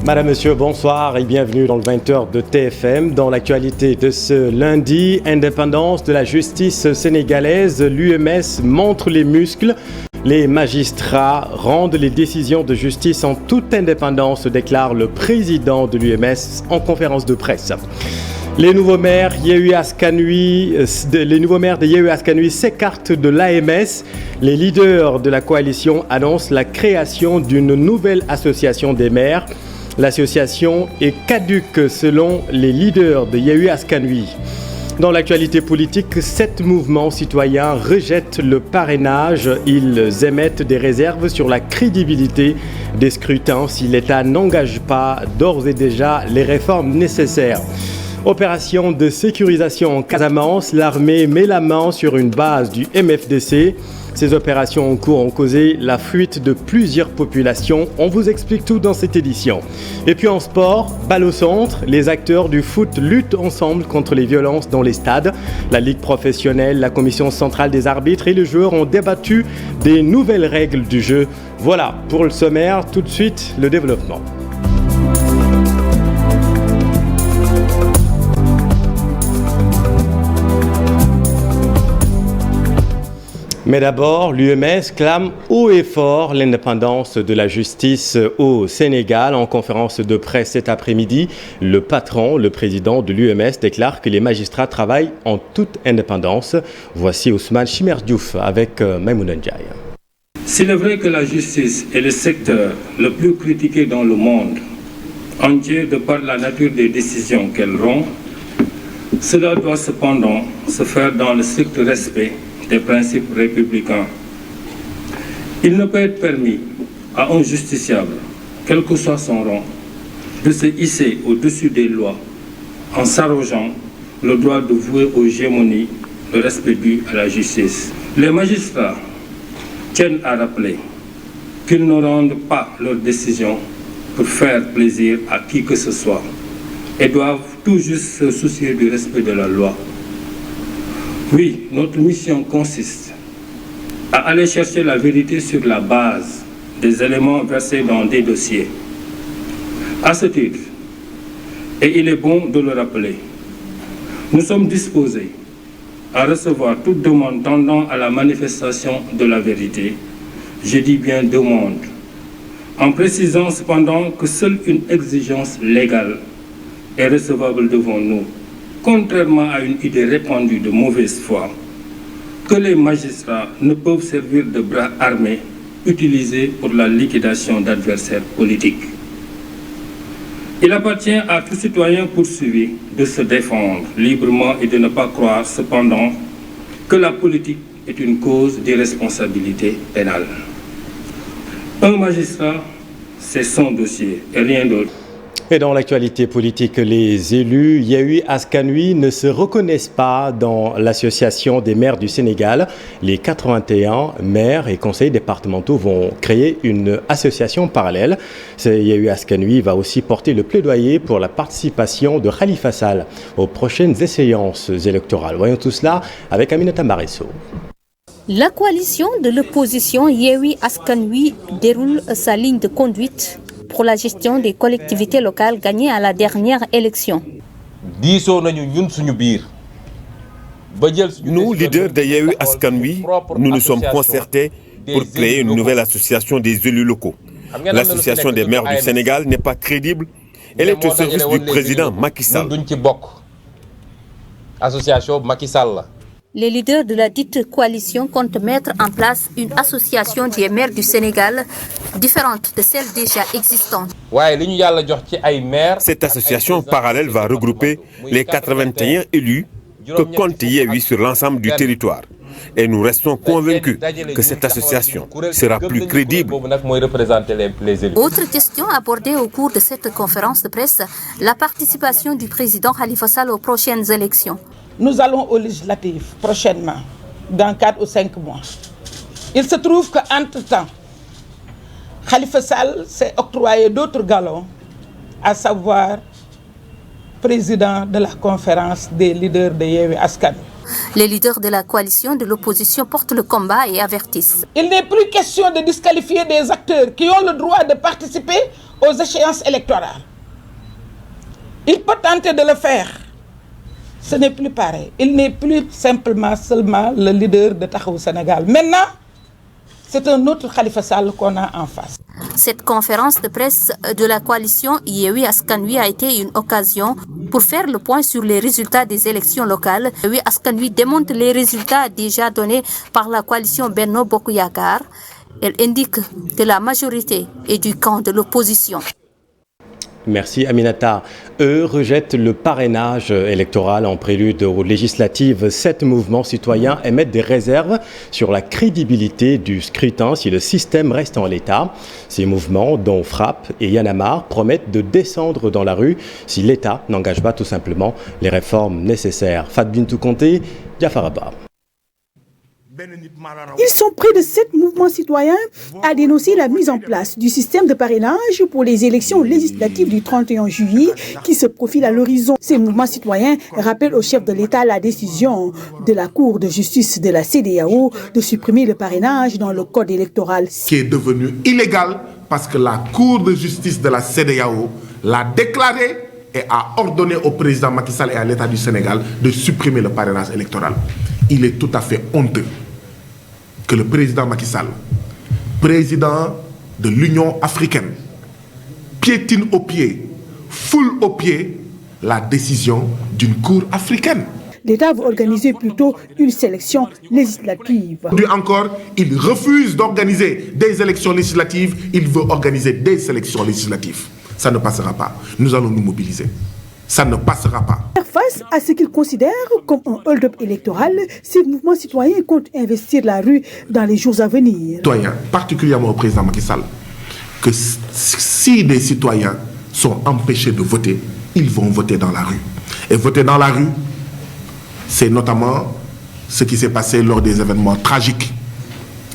Madame, Monsieur, bonsoir et bienvenue dans le 20h de TFM. Dans l'actualité de ce lundi, indépendance de la justice sénégalaise, l'UMS montre les muscles. Les magistrats rendent les décisions de justice en toute indépendance, déclare le président de l'UMS en conférence de presse. Les nouveaux maires de Yewwi Askan Wi s'écartent de l'AMS. Les leaders de la coalition annoncent la création d'une nouvelle association des maires. L'association est caduque selon les leaders de Yewwi Askan Wi. Dans l'actualité politique, 7 mouvements citoyens rejettent le parrainage. Ils émettent des réserves sur la crédibilité des scrutins si l'État n'engage pas d'ores et déjà les réformes nécessaires. Opération de sécurisation en Casamance, l'armée met la main sur une base du MFDC. Ces opérations en cours ont causé la fuite de plusieurs populations. On vous explique tout dans cette édition. Et puis en sport, balle au centre, les acteurs du foot luttent ensemble contre les violences dans les stades. La Ligue professionnelle, la Commission centrale des arbitres et les joueurs ont débattu des nouvelles règles du jeu. Voilà pour le sommaire, tout de suite le développement. Mais d'abord, l'UMS clame haut et fort l'indépendance de la justice au Sénégal. En conférence de presse cet après-midi, le patron, le président de l'UMS, déclare que les magistrats travaillent en toute indépendance. Voici Ousmane Chimère Diouf avec Maïmouna Ndiaye. S'il est vrai que la justice est le secteur le plus critiqué dans le monde entier de par la nature des décisions qu'elle rend, cela doit cependant se faire dans le strict respect des principes républicains. Il ne peut être permis à un justiciable, quel que soit son rang, de se hisser au-dessus des lois en s'arrogeant le droit de vouer aux gémonies le respect dû à la justice. Les magistrats tiennent à rappeler qu'ils ne rendent pas leurs décisions pour faire plaisir à qui que ce soit et doivent tout juste se soucier du respect de la loi. Oui, notre mission consiste à aller chercher la vérité sur la base des éléments versés dans des dossiers. À ce titre, et il est bon de le rappeler, nous sommes disposés à recevoir toute demande tendant à la manifestation de la vérité. Je dis bien demande, en précisant cependant que seule une exigence légale est recevable devant nous. Contrairement à une idée répandue de mauvaise foi, que les magistrats ne peuvent servir de bras armés utilisés pour la liquidation d'adversaires politiques. Il appartient à tout citoyen poursuivi de se défendre librement et de ne pas croire cependant que la politique est une cause d'irresponsabilité pénale. Un magistrat, c'est son dossier et rien d'autre. Et dans l'actualité politique, les élus Yewwi Askan Wi ne se reconnaissent pas dans l'association des maires du Sénégal. Les 81 maires et conseillers départementaux vont créer une association parallèle. Yewwi Askan Wi va aussi porter le plaidoyer pour la participation de Khalifa Sall aux prochaines échéances électorales. Voyons tout cela avec Aminata Maresso. La coalition de l'opposition Yewwi Askan Wi déroule sa ligne de conduite pour la gestion des collectivités locales gagnées à la dernière élection. Nous, leaders de Yewwi Askan Wi, nous nous sommes concertés pour créer une nouvelle association des élus locaux. L'association des maires du Sénégal n'est pas crédible. Elle est au service du président Macky Sall. Les leaders de la dite coalition comptent mettre en place une association des maires du Sénégal différente de celle déjà existante. Cette association parallèle va regrouper les 81 élus que compte Yewwi sur l'ensemble du territoire. Et nous restons convaincus que cette association sera plus crédible. Autre question abordée au cours de cette conférence de presse, la participation du président Khalifa Sall aux prochaines élections. Nous allons aux législatives prochainement, dans 4 ou 5 mois. Il se trouve qu'entre-temps, Khalifa Sall s'est octroyé d'autres galons, à savoir président de la conférence des leaders de Yewwi Askan Wi. Les leaders de la coalition de l'opposition portent le combat et avertissent. Il n'est plus question de disqualifier des acteurs qui ont le droit de participer aux échéances électorales. Il peut tenter de le faire. Ce n'est plus pareil. Il n'est plus seulement le leader de Taxawu Sénégal. Maintenant, c'est un autre Khalifa Sall qu'on a en face. Cette conférence de presse de la coalition Yewwi Askan Wi a été une occasion pour faire le point sur les résultats des élections locales. Yewwi Askan Wi démontre les résultats déjà donnés par la coalition Benno Bokk Yakaar. Elle indique que la majorité est du camp de l'opposition. Merci Aminata. Eux rejettent le parrainage électoral en prélude aux législatives. 7 mouvements citoyens émettent des réserves sur la crédibilité du scrutin si le système reste en l'état. Ces mouvements, dont Frappe et Y en a marre, promettent de descendre dans la rue si l'État n'engage pas tout simplement les réformes nécessaires. Fat Bintou Conté, Diafaraba. Ils sont près de 7 mouvements citoyens à dénoncer la mise en place du système de parrainage pour les élections législatives du 31 juillet qui se profile à l'horizon. Ces mouvements citoyens rappellent au chef de l'État la décision de la Cour de justice de la CEDEAO de supprimer le parrainage dans le code électoral. Qui est devenu illégal parce que la Cour de justice de la CEDEAO l'a déclaré et a ordonné au président Macky Sall et à l'État du Sénégal de supprimer le parrainage électoral. Il est tout à fait honteux que le président Macky Sall, président de l'Union africaine, piétine au pied, foule au pied la décision d'une cour africaine. L'État veut organiser plutôt une sélection législative. Aujourd'hui encore, il refuse d'organiser des élections législatives, il veut organiser des sélections législatives. Ça ne passera pas. Nous allons nous mobiliser. Ça ne passera pas. Face à ce qu'ils considèrent comme un hold-up électoral, ces mouvements citoyens comptent investir la rue dans les jours à venir. Citoyens, particulièrement au président Macky Sall, que si des citoyens sont empêchés de voter, ils vont voter dans la rue. Et voter dans la rue, c'est notamment ce qui s'est passé lors des événements tragiques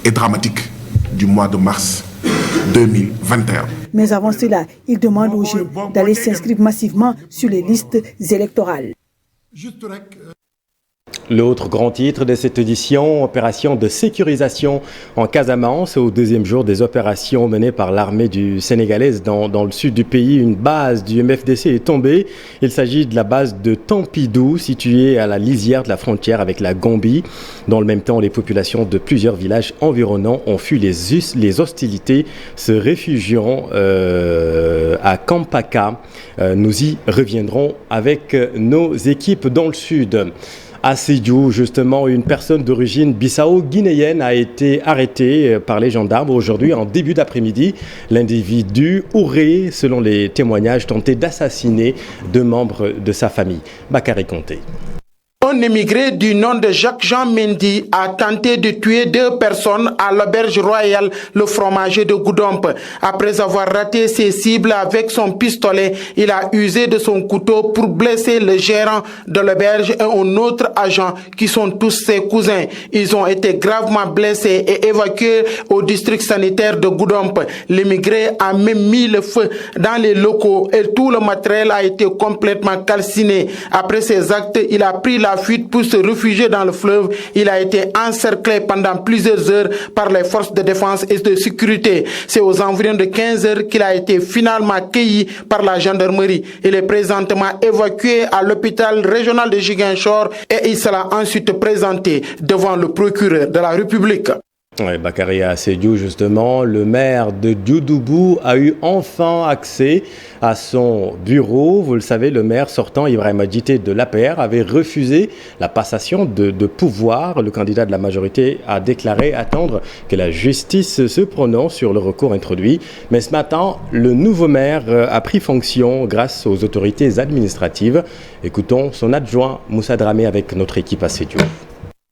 et dramatiques du mois de mars 2021. Mais avant cela, il demande aux jeunes d'aller s'inscrire massivement sur les listes électorales. L'autre grand titre de cette édition, opération de sécurisation en Casamance. Au deuxième jour des opérations menées par l'armée sénégalaise dans le sud du pays, une base du MFDC est tombée. Il s'agit de la base de Tampidou, située à la lisière de la frontière avec la Gambie. Dans le même temps, les populations de plusieurs villages environnants ont fui les hostilités, se réfugiant à Kampaka. Nous y reviendrons avec nos équipes dans le sud. À Sédhiou, justement, une personne d'origine bissau-guinéenne a été arrêtée par les gendarmes aujourd'hui en début d'après-midi. L'individu aurait, selon les témoignages, tenté d'assassiner 2 membres de sa famille. Bakary Conté. Un émigré du nom de Jacques-Jean Mendy a tenté de tuer 2 personnes à l'auberge royale Le Fromager de Goudomp. Après avoir raté ses cibles avec son pistolet, il a usé de son couteau pour blesser le gérant de l'auberge et un autre agent qui sont tous ses cousins. Ils ont été gravement blessés et évacués au district sanitaire de Goudomp. L'émigré a même mis le feu dans les locaux et tout le matériel a été complètement calciné. Après ces actes, il a pris la fuite pour se réfugier dans le fleuve. Il a été encerclé pendant plusieurs heures par les forces de défense et de sécurité. C'est aux environs de 15 heures qu'il a été finalement cueilli par la gendarmerie. Il est présentement évacué à l'hôpital régional de Ziguinchor et il sera ensuite présenté devant le procureur de la République. Ouais, Bakary à Sédhiou, justement, le maire de Dioudourbou a eu enfin accès à son bureau. Vous le savez, le maire sortant, Ibrahima Djité de l'APR, avait refusé la passation de pouvoir. Le candidat de la majorité a déclaré attendre que la justice se prononce sur le recours introduit. Mais ce matin, le nouveau maire a pris fonction grâce aux autorités administratives. Écoutons son adjoint Moussa Dramé avec notre équipe à Sédhiou.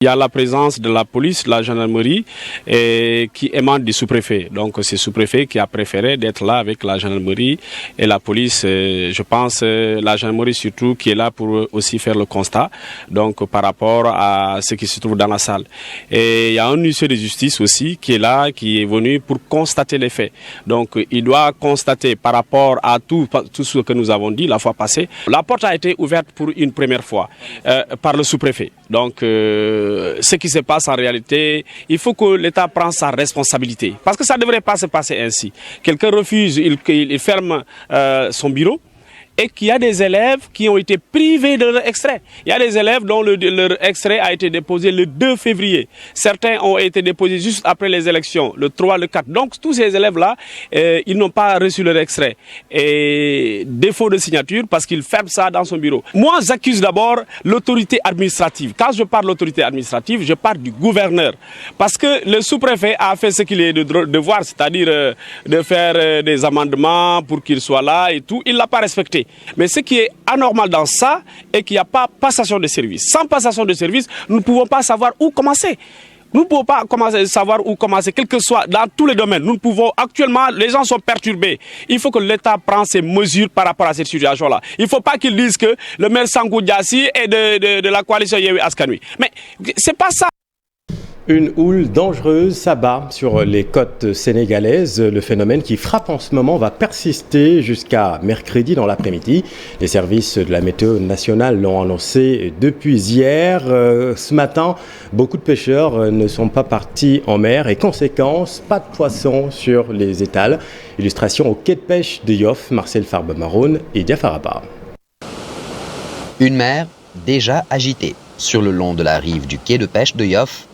Il y a la présence de la police, de la gendarmerie qui émane du sous-préfet. Donc c'est le sous-préfet qui a préféré d'être là avec la gendarmerie et la police. Je pense la gendarmerie surtout qui est là pour aussi faire le constat donc par rapport à ce qui se trouve dans la salle. Et il y a un huissier de justice aussi qui est là, qui est venu pour constater les faits. Donc il doit constater par rapport à tout ce que nous avons dit la fois passée. La porte a été ouverte pour une première fois par le sous-préfet. Donc ce qui se passe en réalité, il faut que l'État prenne sa responsabilité. Parce que ça ne devrait pas se passer ainsi. Quelqu'un refuse, il ferme son bureau. Et qu'il y a des élèves qui ont été privés de leur extrait. Il y a des élèves dont leur extrait a été déposé le 2 février. Certains ont été déposés juste après les élections, le 3, le 4. Donc tous ces élèves-là, ils n'ont pas reçu leur extrait. Et défaut de signature parce qu'ils ferment ça dans son bureau. Moi, j'accuse d'abord l'autorité administrative. Quand je parle de l'autorité administrative, je parle du gouverneur. Parce que le sous-préfet a fait ce qu'il est de devoir, c'est-à-dire de faire des amendements pour qu'il soit là et tout. Il ne l'a pas respecté. Mais ce qui est anormal dans ça est qu'il n'y a pas passation de service. Sans passation de service, nous ne pouvons pas savoir où commencer. Nous ne pouvons pas savoir où commencer, quel que soit, dans tous les domaines. Nous ne pouvons, actuellement, les gens sont perturbés. Il faut que l'État prenne ses mesures par rapport à cette situation-là. Il ne faut pas qu'ils disent que le maire Sankou Diassi est de la coalition Yewwi Askan Wi. Mais c'est pas ça. Une houle dangereuse s'abat sur les côtes sénégalaises. Le phénomène qui frappe en ce moment va persister jusqu'à mercredi dans l'après-midi. Les services de la météo nationale l'ont annoncé depuis hier. Ce matin, beaucoup de pêcheurs ne sont pas partis en mer et conséquence, pas de poissons sur les étals. Illustration au quai de pêche de Yoff, Marcel Farbe-Maroun et Diafaraba. Une mer déjà agitée. Sur le long de la rive du quai de pêche de Yoff,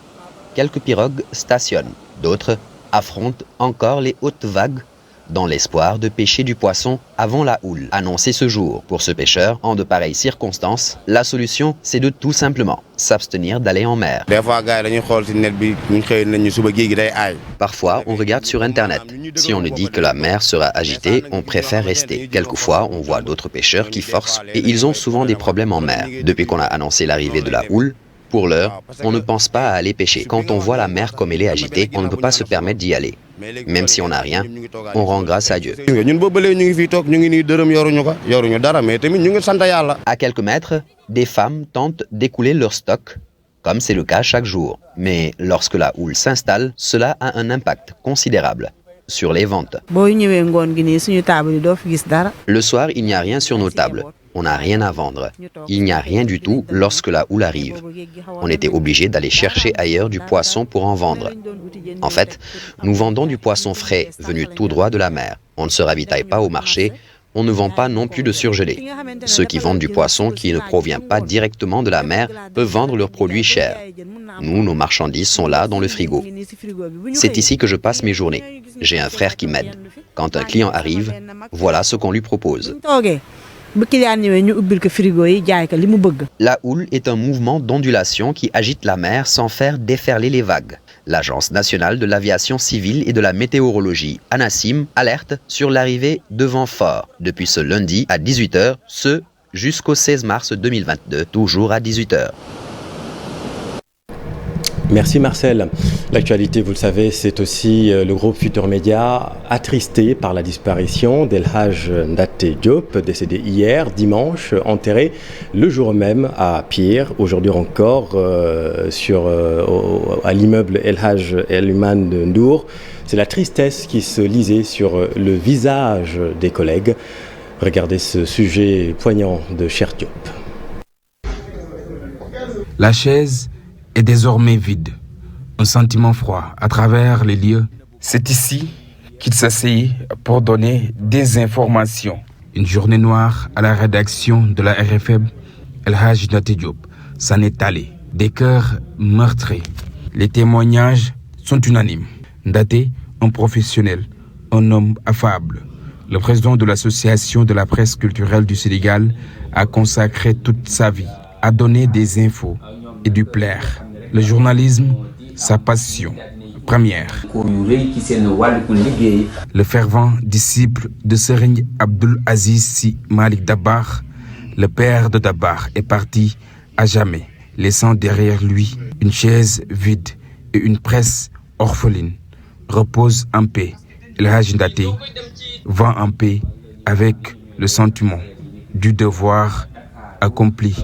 quelques pirogues stationnent, d'autres affrontent encore les hautes vagues dans l'espoir de pêcher du poisson avant la houle annoncée ce jour. Pour ce pêcheur, en de pareilles circonstances, la solution, c'est de tout simplement s'abstenir d'aller en mer. Parfois, on regarde sur Internet. Si on nous dit que la mer sera agitée, on préfère rester. Quelquefois, on voit d'autres pêcheurs qui forcent et ils ont souvent des problèmes en mer. Depuis qu'on a annoncé l'arrivée de la houle, pour l'heure, on ne pense pas à aller pêcher. Quand on voit la mer comme elle est agitée, on ne peut pas se permettre d'y aller. Même si on n'a rien, on rend grâce à Dieu. À quelques mètres, des femmes tentent d'écouler leur stock, comme c'est le cas chaque jour. Mais lorsque la houle s'installe, cela a un impact considérable sur les ventes. Le soir, il n'y a rien sur nos tables. On n'a rien à vendre. Il n'y a rien du tout lorsque la houle arrive. On était obligé d'aller chercher ailleurs du poisson pour en vendre. En fait, nous vendons du poisson frais venu tout droit de la mer. On ne se ravitaille pas au marché. On ne vend pas non plus de surgelé. Ceux qui vendent du poisson qui ne provient pas directement de la mer peuvent vendre leurs produits chers. Nous, nos marchandises sont là dans le frigo. C'est ici que je passe mes journées. J'ai un frère qui m'aide. Quand un client arrive, voilà ce qu'on lui propose. La houle est un mouvement d'ondulation qui agite la mer sans faire déferler les vagues. L'Agence nationale de l'aviation civile et de la météorologie, ANACIM, alerte sur l'arrivée de vents forts depuis ce lundi à 18h, ce jusqu'au 16 mars 2022, toujours à 18h. Merci Marcel. L'actualité, vous le savez, c'est aussi le groupe Futur Média attristé par la disparition d'El Hadj Ndaté Diop, décédé hier, dimanche, enterré le jour même à Pire. Aujourd'hui encore, à l'immeuble El Hadj El Oumane de Ndour. C'est la tristesse qui se lisait sur le visage des collègues. Regardez ce sujet poignant de Cheikh Diop. La chaise est désormais vide. Un sentiment froid à travers les lieux. C'est ici qu'il s'asseyait pour donner des informations. Une journée noire à la rédaction de la RFM, El Hadj Ndaté Diop s'en est allé. Des cœurs meurtris. Les témoignages sont unanimes. Ndaté, un professionnel, un homme affable. Le président de l'association de la presse culturelle du Sénégal a consacré toute sa vie à donner des infos et du plaire. Le journalisme, sa passion première. Le fervent disciple de Serigne Abdoul Aziz Sy Malick Dabakh, le père de Dabakh, est parti à jamais, laissant derrière lui une chaise vide et une presse orpheline. Repose en paix. El Hadj Ndaté va en paix avec le sentiment du devoir accompli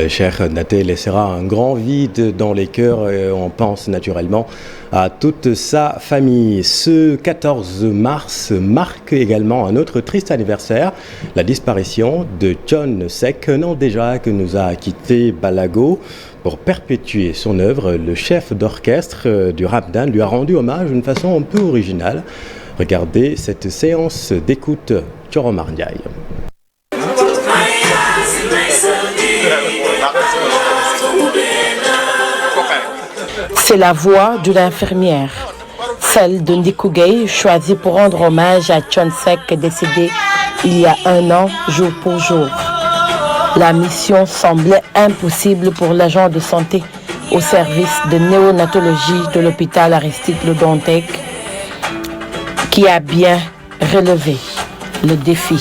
Cheikh Naté laissera un grand vide dans les cœurs et on pense naturellement à toute sa famille. Ce 14 mars marque également un autre triste anniversaire, la disparition de Thione Seck, un an déjà que nous a quitté Balago. Pour perpétuer son œuvre, le chef d'orchestre du Ramadan lui a rendu hommage d'une façon un peu originale. Regardez cette séance d'écoute Thioro Mardiaye. C'est la voix d'une infirmière, celle de Ndikou Gueye, choisie pour rendre hommage à Thione Seck, décédé il y a un an, jour pour jour. La mission semblait impossible pour l'agent de santé au service de néonatologie de l'hôpital Aristide Le Dantec, qui a bien relevé le défi.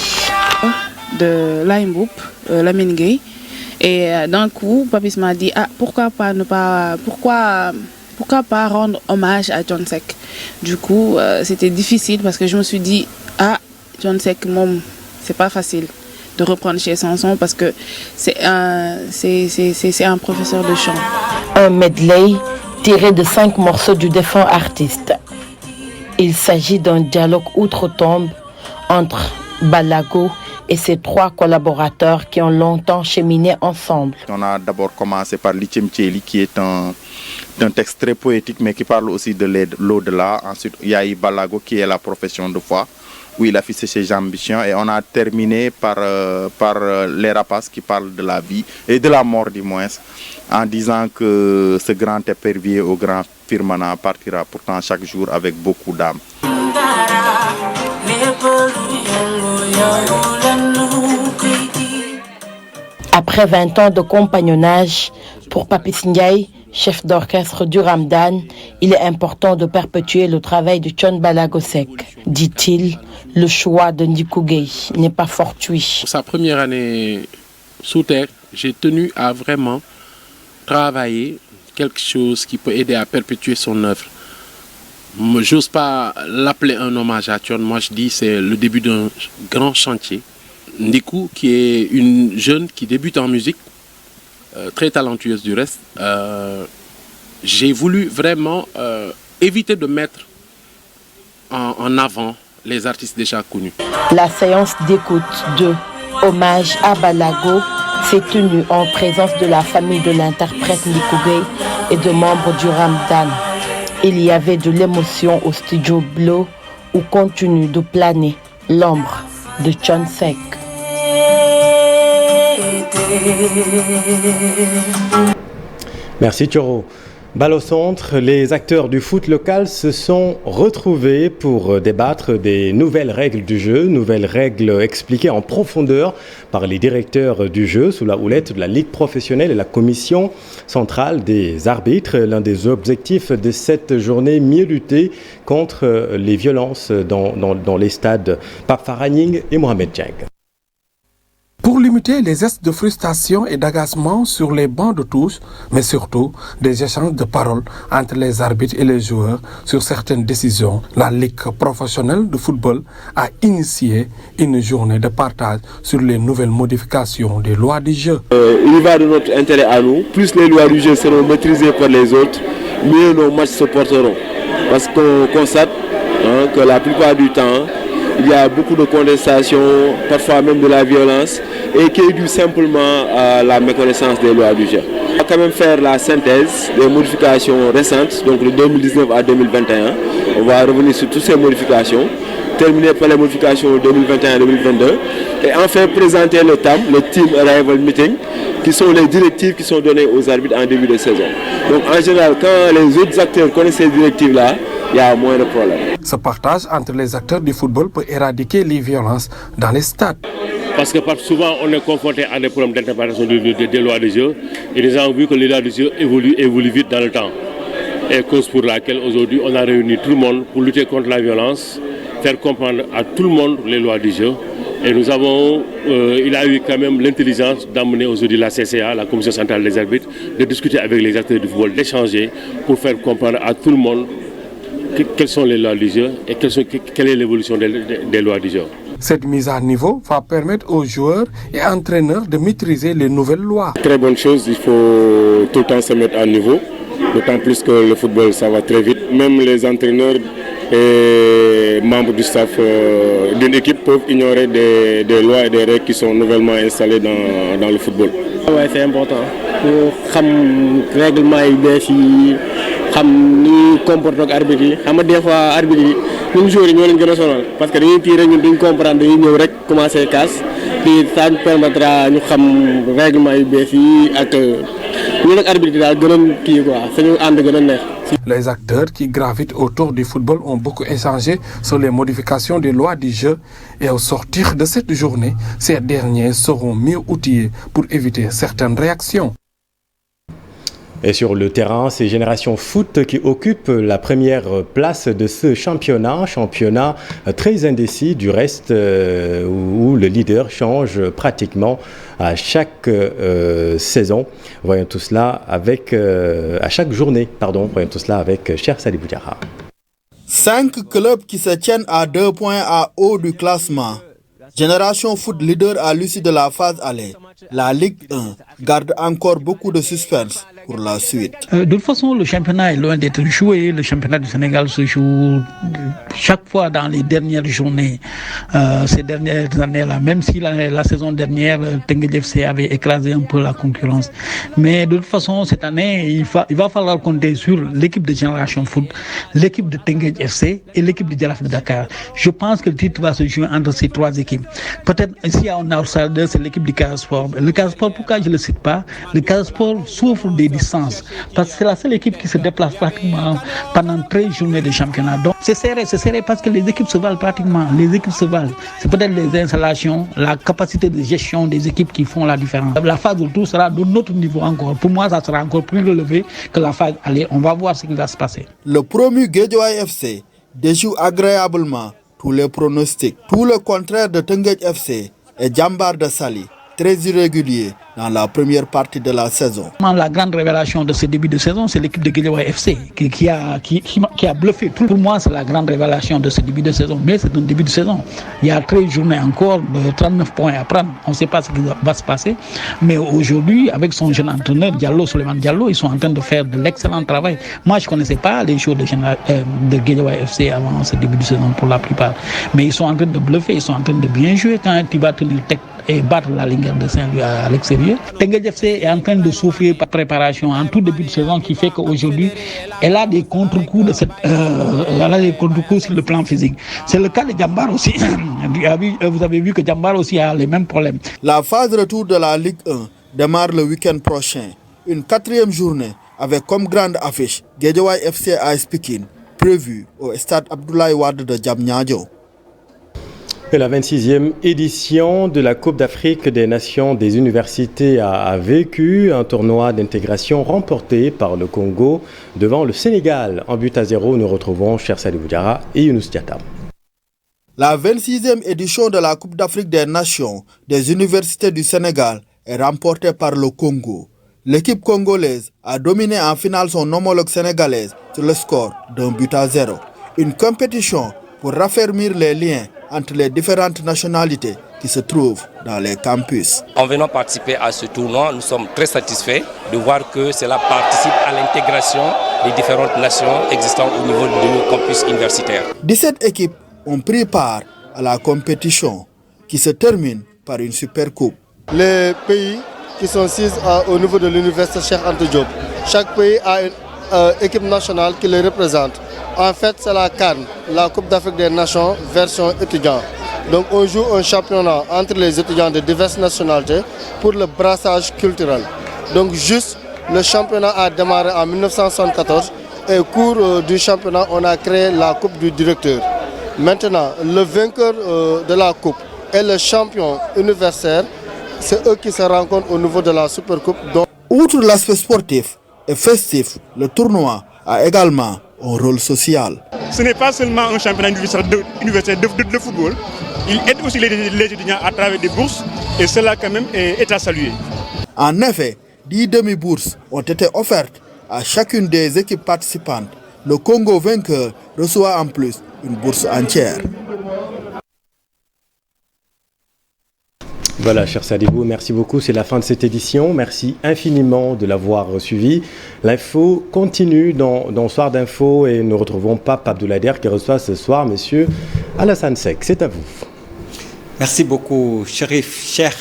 De l'Aïmboup, Lamine Gueye, et d'un coup, Papis m'a dit pourquoi pas rendre hommage à Thione Seck. Du coup, c'était difficile parce que je me suis dit Thione Seck, c'est pas facile de reprendre chez Sanson parce que c'est un professeur de chant. Un medley tiré de 5 morceaux du défunt artiste. Il s'agit d'un dialogue outre-tombe entre Balago et ses 3 collaborateurs qui ont longtemps cheminé ensemble. On a d'abord commencé par Lithium Tchéli, qui est un texte très poétique mais qui parle aussi de l'au-delà. Ensuite, il y a eu Balago qui est la profession de foi, où il a fixé ses ambitions, et on a terminé par Les Rapaces qui parlent de la vie et de la mort du moins, en disant que ce grand épervier au grand firmament partira pourtant chaque jour avec beaucoup d'âme. Après 20 ans de compagnonnage, pour Papis Ndiaye, chef d'orchestre du Ramadan, il est important de perpétuer le travail de Thione Balago Seck. Dit-il, le choix de Ndikou Gueye n'est pas fortuit. Pour sa première année sous terre, j'ai tenu à vraiment travailler quelque chose qui peut aider à perpétuer son œuvre. J'ose pas l'appeler un hommage à Thione, moi je dis c'est le début d'un grand chantier. Ndikou, qui est une jeune qui débute en musique, très talentueuse du reste, j'ai voulu vraiment éviter de mettre en avant les artistes déjà connus. La séance d'écoute de Hommage à Balago s'est tenue en présence de la famille de l'interprète Ndikou Gueye et de membres du Ramadan. Il y avait de l'émotion au studio Bleu où continue de planer l'ombre de Thione Seck. Merci Thioro. Balle au centre, les acteurs du foot local se sont retrouvés pour débattre des nouvelles règles du jeu, nouvelles règles expliquées en profondeur par les directeurs du jeu sous la houlette de la Ligue professionnelle et la commission centrale des arbitres. L'un des objectifs de cette journée, mieux lutter contre les violences dans les stades. Pape Faraning et Mohamed Dieng. Pour limiter les gestes de frustration et d'agacement sur les bancs de touche, mais surtout des échanges de paroles entre les arbitres et les joueurs sur certaines décisions, la Ligue professionnelle de football a initié une journée de partage sur les nouvelles modifications des lois du jeu. Il va de notre intérêt à nous. Plus les lois du jeu seront maîtrisées par les autres, mieux nos matchs se porteront. Parce qu'on constate que la plupart du temps, il y a beaucoup de condensation, parfois même de la violence, et qui est dû simplement à la méconnaissance des lois du jeu. On va quand même faire la synthèse des modifications récentes, donc de 2019 à 2021. On va revenir sur toutes ces modifications, terminer par les modifications 2021-2022, et enfin présenter le TAM, le Team Arrival Meeting, qui sont les directives qui sont données aux arbitres en début de saison. Donc en général, quand les autres acteurs connaissent ces directives-là, il y a moins de problèmes. Ce partage entre les acteurs du football peut éradiquer les violences dans les stades. Parce que souvent on est confronté à des problèmes d'interprétation des lois du jeu, et nous avons vu que les lois du jeu évoluent vite dans le temps. Et cause pour laquelle aujourd'hui on a réuni tout le monde pour lutter contre la violence, faire comprendre à tout le monde les lois du jeu. Et nous avons, il a eu quand même l'intelligence d'amener aujourd'hui la CCA, la Commission centrale des arbitres, de discuter avec les acteurs du football, d'échanger pour faire comprendre à tout le monde quelles sont les lois du jeu et quelle est l'évolution des lois du jeu. Cette mise à niveau va permettre aux joueurs et entraîneurs de maîtriser les nouvelles lois. Très bonne chose, il faut tout le temps se mettre à niveau, d'autant plus que le football ça va très vite. Même les entraîneurs et membres du staff d'une équipe peuvent ignorer des lois et des règles qui sont nouvellement installées dans le football. Ouais, c'est important pour xam règlement yi bees yi xam ni comporte ak arbitre yi xam nga des fois arbitre yi ñun joueurs yi ñoo leen gën a sonal parce que dañuy tirer ñun duñ comprendre dañuy ñëw rek commencer casse puis ça nous permettra ñu xam règlement yu bees yi ak ñun ak arbitre yi daal gën a kii quoi suñu ànd gën a neex. Les acteurs qui gravitent autour du football ont beaucoup échangé sur les modifications des lois du jeu et au sortir de cette journée, ces derniers seront mieux outillés pour éviter certaines réactions. Et sur le terrain, c'est Génération Foot qui occupe la première place de ce championnat très indécis du reste où le leader change pratiquement à chaque saison. Voyons tout cela à chaque journée, voyons tout cela avec Cher Sadibou Diarra. 5 clubs qui se tiennent à 2 points à haut du classement. Génération Foot leader à l'issue de la phase aller. La Ligue 1 garde encore beaucoup de suspense pour la suite. De toute façon, le championnat est loin d'être joué. Le championnat du Sénégal se joue chaque fois dans les dernières journées. Ces dernières années-là, même si la saison dernière, Teungueth FC avait écrasé un peu la concurrence. Mais de toute façon, cette année, il va falloir compter sur l'équipe de Génération Foot, l'équipe de Teungueth FC et l'équipe de Jaraaf de Dakar. Je pense que le titre va se jouer entre ces 3 équipes. Peut-être s'il y a un outsider, c'est l'équipe du Casa Sport. Le Casa Sport, pourquoi je ne le cite pas? Le Casa Sport souffre des distances parce que c'est la seule équipe qui se déplace pratiquement pendant 13 journées de championnat. Donc c'est serré parce que les équipes se valent pratiquement. Les équipes se valent. C'est peut-être les installations, la capacité de gestion des équipes qui font la différence. La phase de retour sera de notre niveau encore. Pour moi, ça sera encore plus relevé que la phase aller. On va voir ce qui va se passer. Le promu Guédiawaye FC déjoue agréablement tous les pronostics. Tout le contraire de Teungueth FC et Jambar de Saly, très irrégulier dans la première partie de la saison. La grande révélation de ce début de saison, c'est l'équipe de Guédiawaye FC qui a bluffé tout. Pour moi, c'est la grande révélation de ce début de saison. Mais c'est un début de saison. Il y a 13 journées encore, 39 points à prendre. On ne sait pas ce qui va se passer. Mais aujourd'hui, avec son jeune entraîneur, Souleymane Diallo, ils sont en train de faire de l'excellent travail. Moi, je ne connaissais pas les joueurs de Guédiawaye FC avant ce début de saison pour la plupart. Mais ils sont en train de bluffer, ils sont en train de bien jouer quand tu vas tenir tête et battre la Linguère de Saint-Louis à l'extérieur. Teungueth FC est en train de souffrir par préparation en tout début de saison qui fait qu'aujourd'hui, elle a des contre-coups sur le plan physique. C'est le cas de Jambar aussi. Vous avez vu que Jambar aussi a les mêmes problèmes. La phase retour de la Ligue 1 démarre le week-end prochain. Une 4e journée avec comme grande affiche Guédiawaye FC AS Pikine, prévue au stade Abdoulaye Wade de Diamniadio. Et la 26e édition de la Coupe d'Afrique des Nations des Universités a vécu un tournoi d'intégration remporté par le Congo devant le Sénégal. En but à 0, nous retrouvons Cher Sadibou Diarra et Younous Diatta. La 26e édition de la Coupe d'Afrique des Nations des Universités du Sénégal est remportée par le Congo. L'équipe congolaise a dominé en finale son homologue sénégalaise sur le score d'un but à 0. Une compétition pour raffermir les liens entre les différentes nationalités qui se trouvent dans les campus. En venant participer à ce tournoi, nous sommes très satisfaits de voir que cela participe à l'intégration des différentes nations existant au niveau du campus universitaire. 17 équipes ont pris part à la compétition qui se termine par une super coupe. Les pays qui sont 6 au niveau de l'université Cheikh Anta Diop, chaque pays a une équipe nationale qui les représente. En fait, c'est la CAN, la Coupe d'Afrique des Nations version étudiant. Donc on joue un championnat entre les étudiants de diverses nationalités pour le brassage culturel. Donc juste, le championnat a démarré en 1974 et au cours du championnat, on a créé la Coupe du directeur. Maintenant, le vainqueur de la Coupe et le champion universitaire, c'est eux qui se rencontrent au niveau de la Supercoupe. Outre l'aspect sportif et festif, le tournoi a également un rôle social. Ce n'est pas seulement un championnat universitaire de football, il aide aussi les étudiants à travers des bourses et cela quand même est à saluer. En effet, 10 demi-bourses ont été offertes à chacune des équipes participantes Le Congo vainqueur reçoit en plus une bourse entière. Voilà, cher Sadibou, merci beaucoup. C'est la fin de cette édition. Merci infiniment de l'avoir suivi. L'info continue dans Soir d'Info et nous retrouvons Pape Abdoulader qui reçoit ce soir Monsieur Alassane Seck. C'est à vous. Merci beaucoup, Chérif, cher